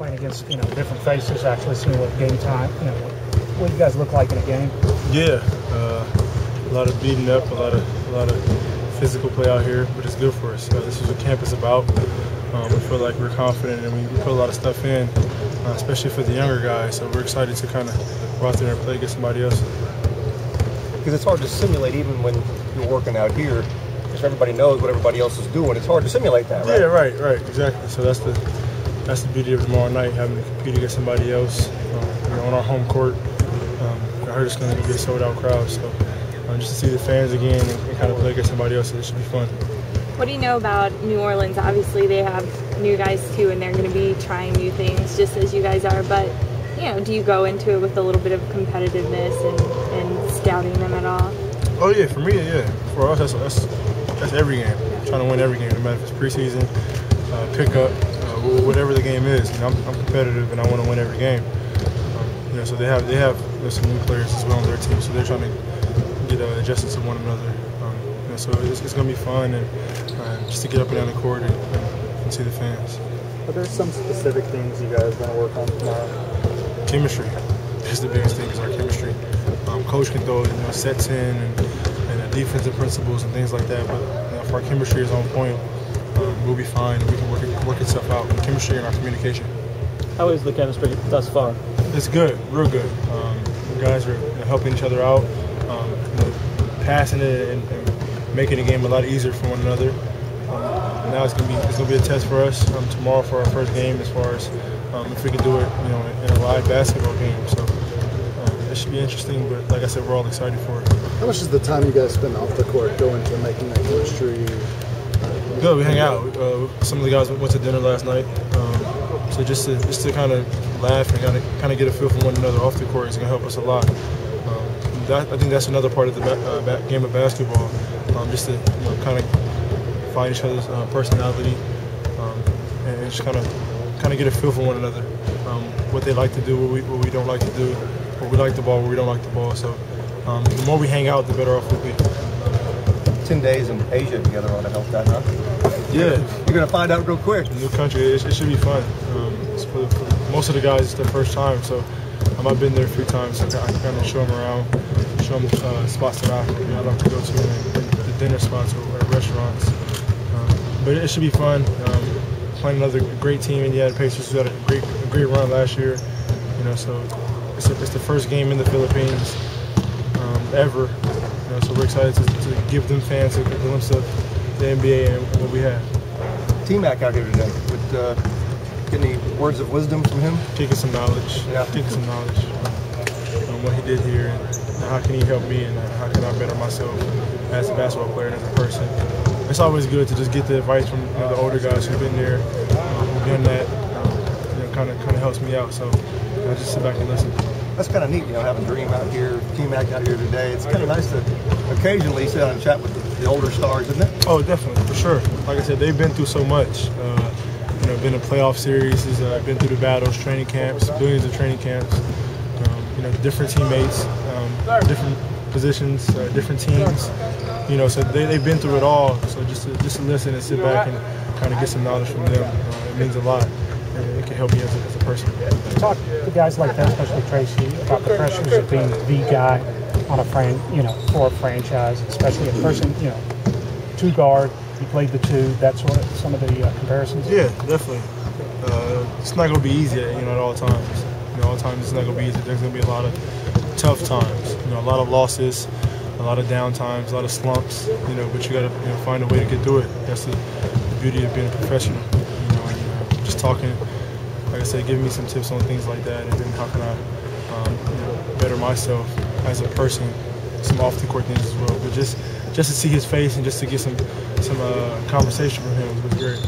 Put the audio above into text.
playing against, different faces, actually seeing what game time, what you guys look like in a game? Yeah, a lot of beating up, a lot of physical play out here, but it's good for us. This is what camp is about. We feel like we're confident and we put a lot of stuff in, especially for the younger guys. So we're excited to kind of go out there and play against somebody else. Because it's hard to simulate even when you're working out here. If everybody knows what everybody else is doing, it's hard to simulate that, right? Yeah, right, exactly. So that's the beauty of tomorrow night, having to compete against somebody else on our home court. I heard it's going to be a sold-out crowd, so just to see the fans again and kind of play against somebody else, it should be fun. What do you know about New Orleans? Obviously, they have new guys too, and they're going to be trying new things just as you guys are. But do you go into it with a little bit of competitiveness and scouting them at all? Oh yeah, for me, yeah. For us, that's every game. I'm trying to win every game, no matter if it's preseason, pickup, whatever the game is. I'm competitive and I want to win every game. So they have some new players as well on their team, so they're trying to get adjusted to one another. So it's going to be fun and just to get up and down the court and see the fans. Are there some specific things you guys want to work on tomorrow? Chemistry is the biggest thing, is our chemistry. Coach can throw sets in and defensive principles and things like that, but if our chemistry is on point, we'll be fine and we can work itself out. The chemistry and our communication. How is the chemistry thus far? It's good, real good. The guys are helping each other out, passing it and making the game a lot easier for one another. Now it's gonna be a test for us tomorrow for our first game, as far as if we can do it, in a live basketball game. So it should be interesting. But like I said, we're all excited for it. How much does the time you guys spend off the court go into making that chemistry? Good. We hang out. Some of the guys went to dinner last night. So just to kind of laugh and kind of get a feel for one another off the court is gonna help us a lot. I think that's another part of the game of basketball. Just to kind of find each other's personality and just kind of get a feel for one another. What they like to do, what we don't like to do, where we like the ball, where we don't like the ball. So the more we hang out, the better off we'll be. 10 days in Asia together ought to help that, huh? Yeah. You're going to find out real quick. New country, it should be fun. For most of the guys, it's their first time, so I've been there a few times, so I can kind of show them around, show them spots that I like to go to, and the dinner spots or restaurants. But it should be fun. Playing another great team, and the Pacers who had a great run last year. So it's the first game in the Philippines ever. So we're excited to give them fans a glimpse of the NBA and what we have. T-Mac out here today. Get any words of wisdom from him? Taking some knowledge. Yeah. Taking some knowledge on what he did here and how can he help me and how can I better myself as a basketball player and as a person. It's always good to just get the advice from the older guys who've been there, who've done that. Kind of helps me out. So I just sit back and listen. That's kind of neat, having Dream out here, T-Mac out here today. It's kind of nice to occasionally sit down and chat with the older stars, isn't it? Oh, definitely, for sure. Like I said, they've been through so much. Been in playoff series, been through the battles, training camps, billions of training camps. Different teammates, different positions, different teams. So they've been through it all. So just to listen and sit back and kind of get some knowledge from them, it means a lot. It can help me as a person. Talk to guys like that, especially Tracy, about the pressures of being the guy on for a franchise, especially a person, two guard. He played the two. That's what some of the comparisons. Yeah, definitely. It's not going to be easy, at all times. All times it's not going to be easy. There's going to be a lot of tough times. A lot of losses, a lot of down times, a lot of slumps. But you got to find a way to get through it. That's the beauty of being a professional. Just talking, like I said, giving me some tips on things like that, and then how can I better myself as a person, some off the court things as well. But just to see his face and just to get some conversation from him was great.